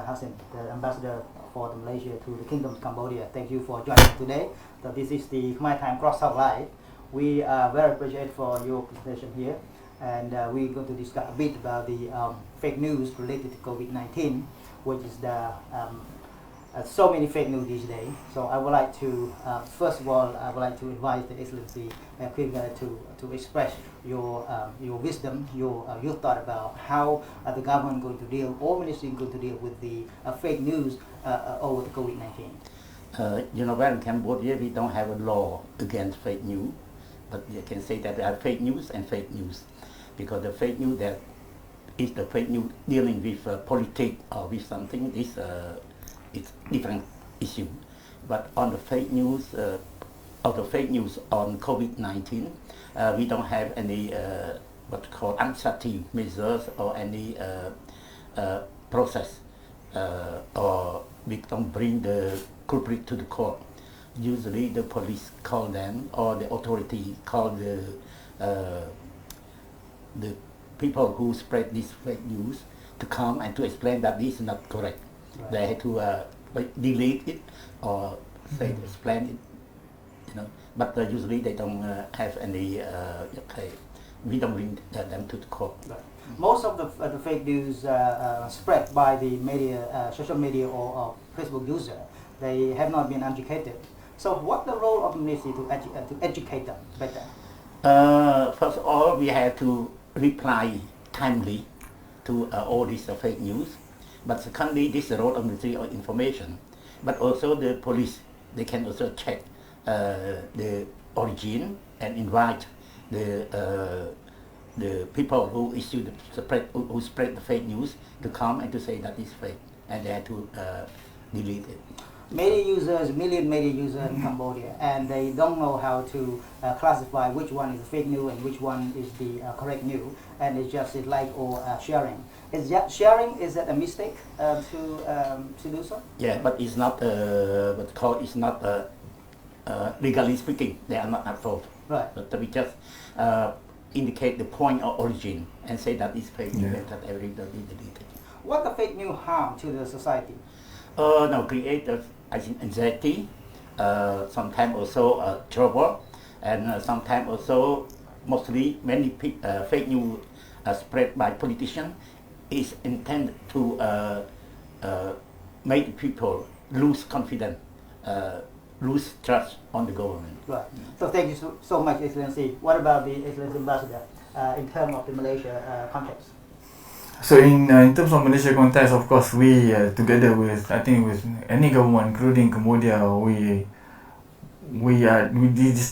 Hashim, the ambassador for Malaysia to the Kingdom of Cambodia. Thank you for joining today. So this is the Khmer Times Cross-talk live. We are very appreciative for your presentation here, and we're going to discuss a bit about the fake news related to COVID-19, which is the so many fake news these days. So I would like to, first of all, I would like to invite the Excellency Khieu Kanharith to express your wisdom, your thought about how the government going to deal, or ministry going to deal with the fake news over the COVID-19. Well, in Cambodia we don't have a law against fake news, but you can say that there are fake news and fake news, because the fake news that is the fake news dealing with politics or with something, this it's different issue. But on the fake news, on COVID-19, we don't have any what called administrative measures or any process, or we don't bring the culprit to the court. Usually the police call them, or the authority call the people who spread this fake news to come and to explain that this is not correct. Right. They have to delete it or say explain it, But usually they don't have any. We don't bring them to the court. Right. Most of the fake news spread by the media, social media or Facebook user, they have not been educated. So, what's the role of the ministry to educate them better? First of all, we have to reply timely to all these fake news. But secondly, this is the role of Ministry of Information. But also the police, they can also check the origin and invite the people who who spread the fake news to come and to say that it's fake, and they have to delete it. Million media users in Cambodia, and they don't know how to classify which one is fake news and which one is the correct news, and it's just like or sharing. Is that a mistake to do so? Yeah, but it's not what's called. It's not legally speaking, they are not at fault. Right. But we just indicate the point of origin and say that it's fake news, that everybody delete it. What the fake news harm to the society? Now create anxiety, sometimes also trouble, and sometimes also mostly many fake news spread by politicians is intended to make people lose confidence, lose trust on the government. Right. So thank you so much, Excellency. What about the Excellency Ambassador in terms of the Malaysia context? So in terms of Malaysia context, of course, we together with any government, including Cambodia, we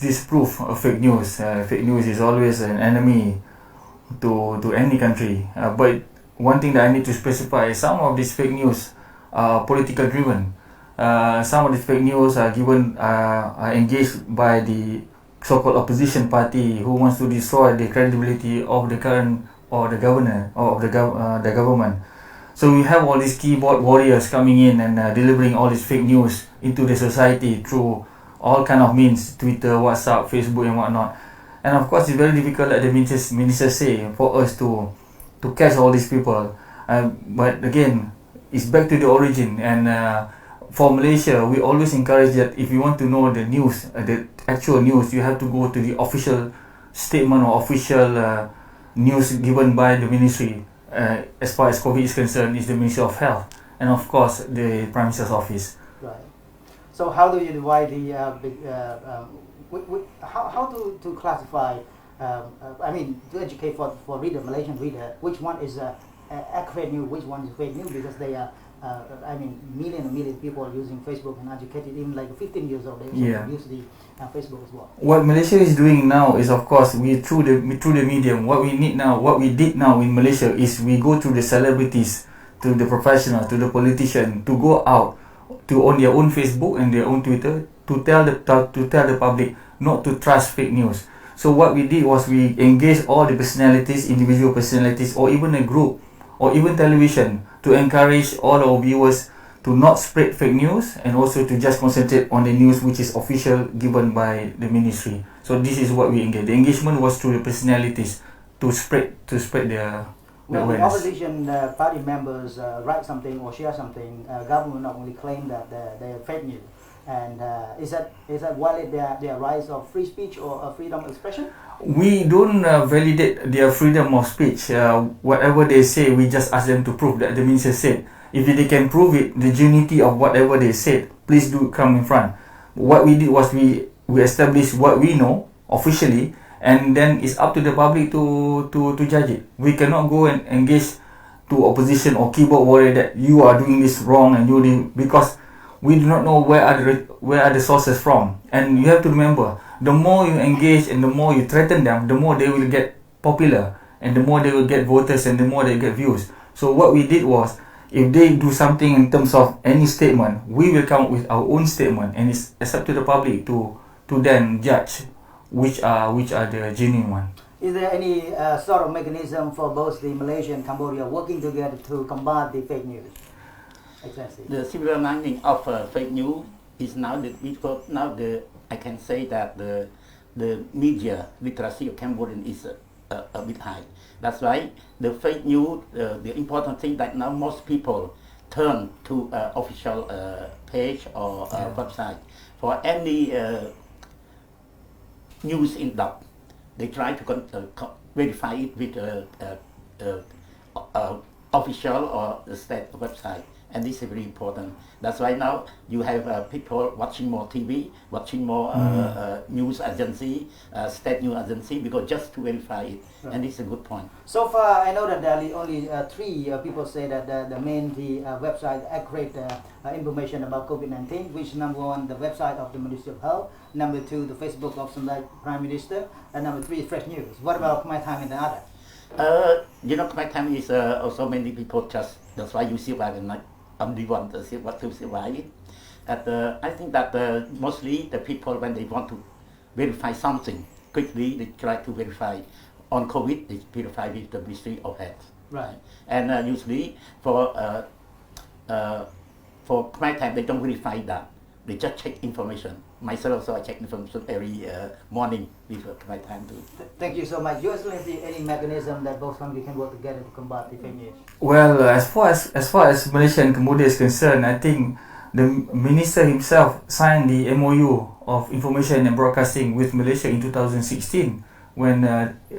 disprove of fake news. Fake news is always an enemy to any country. But one thing that I need to specify is some of these fake news are political driven. Some of these fake news are engaged by the so-called opposition party who wants to destroy the credibility of the current or the governor or of the government. So we have all these keyboard warriors coming in and delivering all this fake news into the society through all kind of means, Twitter, WhatsApp, Facebook and whatnot. And of course it's very difficult, like the minister say, for us to catch all these people. But again, it's back to the origin, and for Malaysia, we always encourage that if you want to know the news, the actual news, you have to go to the official statement or official news given by the ministry. As far as COVID is concerned, is the Ministry of Health, and of course the Prime Minister's office. Right. So how do you divide the how to classify? To educate for Malaysian reader, which one is accurate news, which one is fake news, because they are. Million people are using Facebook and educated, even like 15 years old, they use the Facebook as well. What Malaysia is doing now is, of course, we through the medium. What we did now in Malaysia is we go to the celebrities, to the professional, to the politician, to go out to on their own Facebook and their own Twitter to tell the public not to trust fake news. So what we did was we engaged all the personalities, individual personalities, or even a group, or even television, to encourage all our viewers to not spread fake news, and also to just concentrate on the news which is official given by the ministry. So this is what we engaged. The engagement was through the personalities to spread their When the awareness. opposition party members write something or share something, government not only claim that they are fake news. And is that valid their rights of free speech or freedom of expression? We don't validate their freedom of speech. Whatever they say, we just ask them to prove that the minister said. If they can prove it, the genuinity of whatever they said, please do come in front. What we did was we established what we know officially, and then it's up to the public to judge it. We cannot go and engage to opposition or keyboard warrior that you are doing this wrong and because we do not know where are the sources from. And you have to remember, the more you engage and the more you threaten them, the more they will get popular, and the more they will get voters, and the more they get views. So what we did was, if they do something in terms of any statement, we will come up with our own statement, and it's up to the public to then judge which are the genuine one. Is there any sort of mechanism for both the Malaysia and Cambodia working together to combat the fake news? Exactly. The silver lining of fake news is now I can say that the media literacy of Cambodian is a bit high. That's why the fake news, the important thing that now most people turn to official page or website for any news in depth. They try to verify it with official or the state website, and this is very important. That's why now you have people watching more TV, watching more news agency, state news agency, because just to verify it, and this is a good point. So far, I know that there are only 3 people say that the website accurate information about COVID-19, which number 1, the website of the Ministry of Health, number 2, the Facebook of some Prime Minister, and number 3, fresh news. What about Khmer Times and the other? Khmer Times is also many people that's why you see why I'm not only one to survive it. I think that mostly the people, when they want to verify something quickly, they try to verify. On COVID, they verify with the Ministry of Health. Right. And usually for Khmer Times, they don't verify that. They just check information. Myself also, I check information every morning with Khmer Times too. Thank you so much. Your Excellency, any mechanism that both countries can work together to combat the fake news? Well, as far as Malaysia and Cambodia is concerned, I think the minister himself signed the MOU of Information and Broadcasting with Malaysia in 2016 when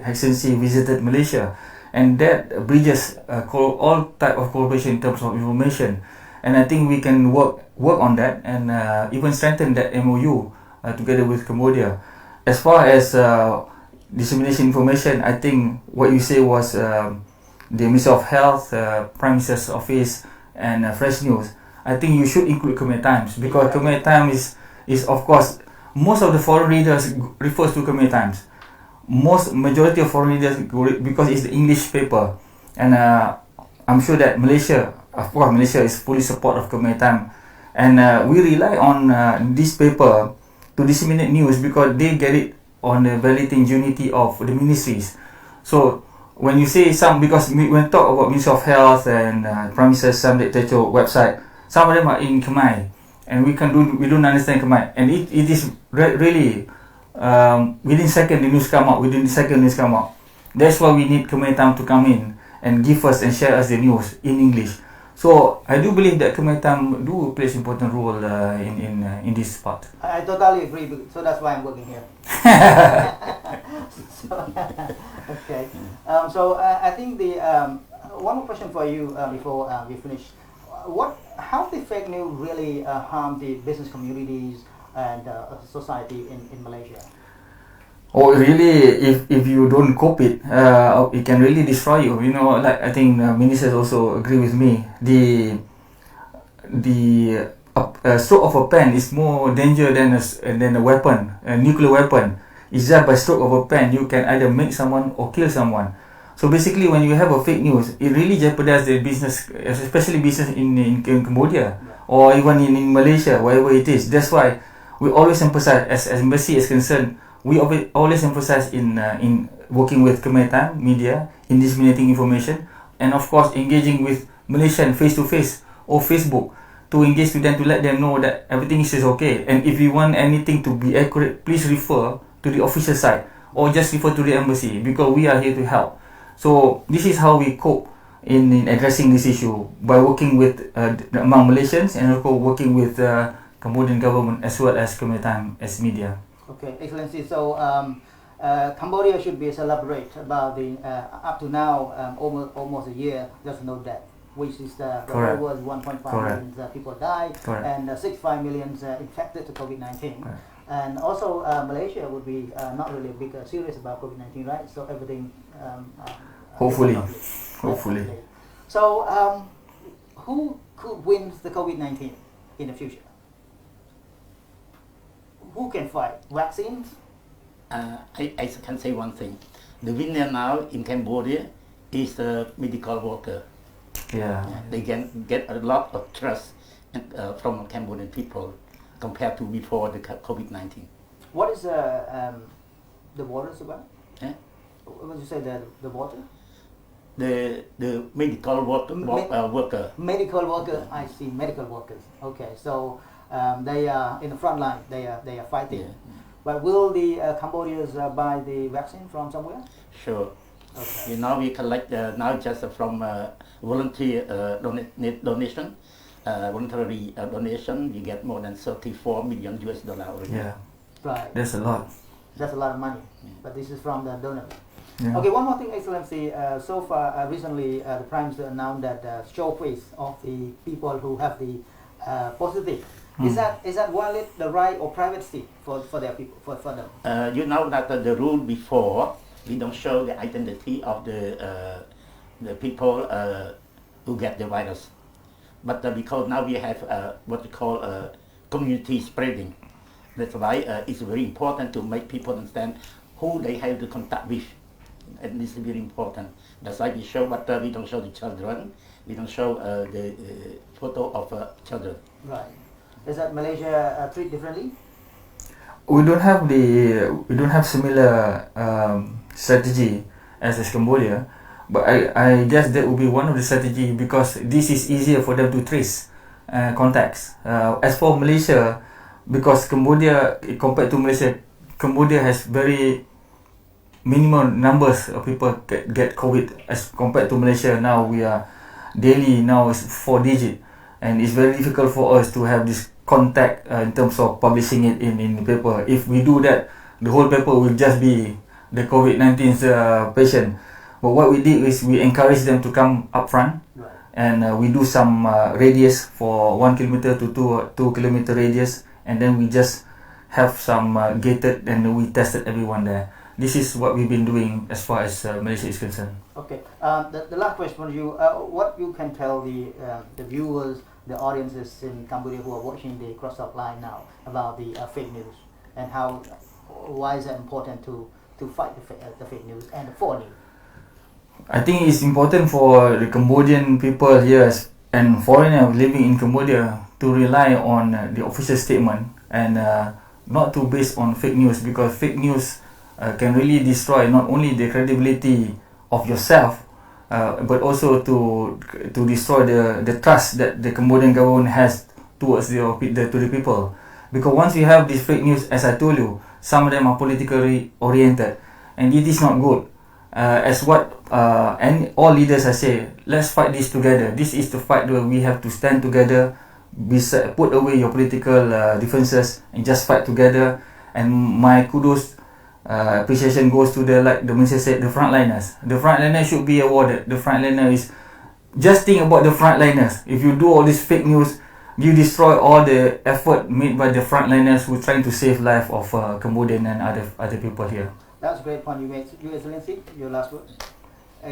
Excellency visited Malaysia, and that bridges all type of cooperation in terms of information. And I think we can work on that and even strengthen that MOU together with Cambodia. As far as dissemination information, I think what you say was the Ministry of Health, Prime Minister's Office, and Fresh News. I think you should include Khmer Times, because Khmer Times is of course, most of the foreign readers refers to Khmer Times. Majority of foreign readers, because it's the English paper, and I'm sure that Malaysia is fully support of Khmer Times, and we rely on this paper to disseminate news because they get it on the validating unity of the ministries. So when you say because when talk about Ministry of Health and Prime Minister's website, some of them are in Khmer, and we don't understand Khmer, and it is really within second the news come out. That's why we need Khmer Times to come in and give us and share us the news in English. So I do believe that Khmer Times do play an important role in this part. I totally agree. So that's why I'm working here. Okay. I think one more question for you before we finish. How the fake news really harm the business communities and society in Malaysia? Oh, really, if you don't cope it can really destroy you. You know, like I think ministers also agree with me. The stroke of a pen is more danger than a weapon, a nuclear weapon. It's just by stroke of a pen you can either make someone or kill someone. So basically, when you have a fake news, it really jeopardizes the business, especially business in Cambodia or even in Malaysia, wherever it is. That's why we always emphasize, as embassy is concerned, we always emphasize in working with Khmer Times media in disseminating information, and of course engaging with Malaysian face to face or Facebook to engage with them, to let them know that everything is okay. And if you want anything to be accurate, please refer to the official site or just refer to the embassy, because we are here to help. So this is how we cope in addressing this issue, by working with among Malaysians, and also working with Cambodian government as well as Khmer Times as media. Okay, Excellency. So Cambodia should be celebrate about the up to now almost a year there's no death, which is the whole world 1.5 million people died, and 65 million infected to COVID-19. And also Malaysia would be not really big serious about COVID-19, right? So everything hopefully. So who could win the COVID-19 in the future? Who can fight? Vaccines? I can say one thing. The winner now in Cambodia is the medical worker. They can get a lot of trust from Cambodian people compared to before the COVID-19. What is the waters about? What did you say, the water? The medical worker. Medical worker, I see, medical workers. Okay, so they are in the front line, they are fighting. But will the Cambodians buy the vaccine from somewhere? Sure. Okay. You know, we collect now just from volunteer donation. Voluntary donation, you get more than 34 million US dollar already. Right. That's a lot. That's a lot of money. But this is from the donor. Okay, one more thing, Excellency. So far, recently, the Prime Minister announced that showcase of the people who have the positive. Is that violate the right or privacy for their people, for them? You know that the rule before, we don't show the identity of the people who get the virus. But because now we have what we call community spreading. That's why it's very important to make people understand who they have to contact with. And this is very important. That's why we show, but we don't show the children. We don't show the photo of children. Right. Is that Malaysia treat differently? We don't have similar strategy as Cambodia, but I guess that will be one of the strategy, because this is easier for them to trace contacts. As for Malaysia, because Cambodia, compared to Malaysia, Cambodia has very minimal numbers of people get COVID as compared to Malaysia. Now we are daily now is 4 digit, and it's very difficult for us to have this contact in terms of publishing it in the paper. If we do that, the whole paper will just be the COVID-19 patient. But what we did is we encourage them to come up front, and we do some radius for 1 kilometer to 2 kilometer radius, and then we just have some gated, and we tested everyone there. This is what we've been doing as far as Malaysia is concerned. Okay. The last question for you: what you can tell the viewers, the audiences in Cambodia who are watching the Cross-talk Live now about the fake news, and why is it important to fight the fake news and the false news? I think it's important for the Cambodian people here and foreigners living in Cambodia to rely on the official statement, and not to base on fake news, because fake news can really destroy not only the credibility of yourself, but also to destroy the trust that the Cambodian government has towards to the people. Because once you have this fake news, as I told you, some of them are politically oriented, and it is not good. As what all leaders are saying, let's fight this together. This is the fight where we have to stand together, put away your political differences, and just fight together. And my kudos, appreciation goes to the minister said, the frontliners. The frontliners should be awarded. The frontliner is, just think about the frontliners. If you do all this fake news, you destroy all the effort made by the frontliners who are trying to save life of Cambodian and other people here. That's a great point you made. You, Excellency, your last word.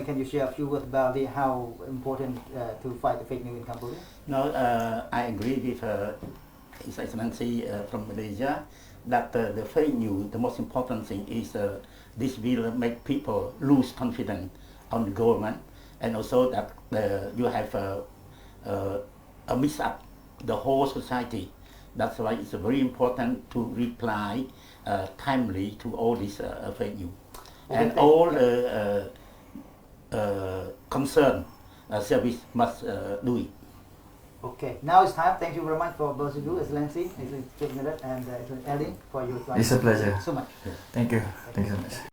Can you share a few words about how important to fight the fake news in Cambodia? No, I agree with His Excellency from Malaysia that the fake news, the most important thing is this will make people lose confidence on the government, and also that you have a mix up the whole society That's why it's very important to reply timely to all these fake news. Okay, And all concerned service must do it. Okay, now it's time. Thank you very much for both of you, Excellency, and Eldeen, for your time. It's a pleasure. So much. Thank you. Thank you so much.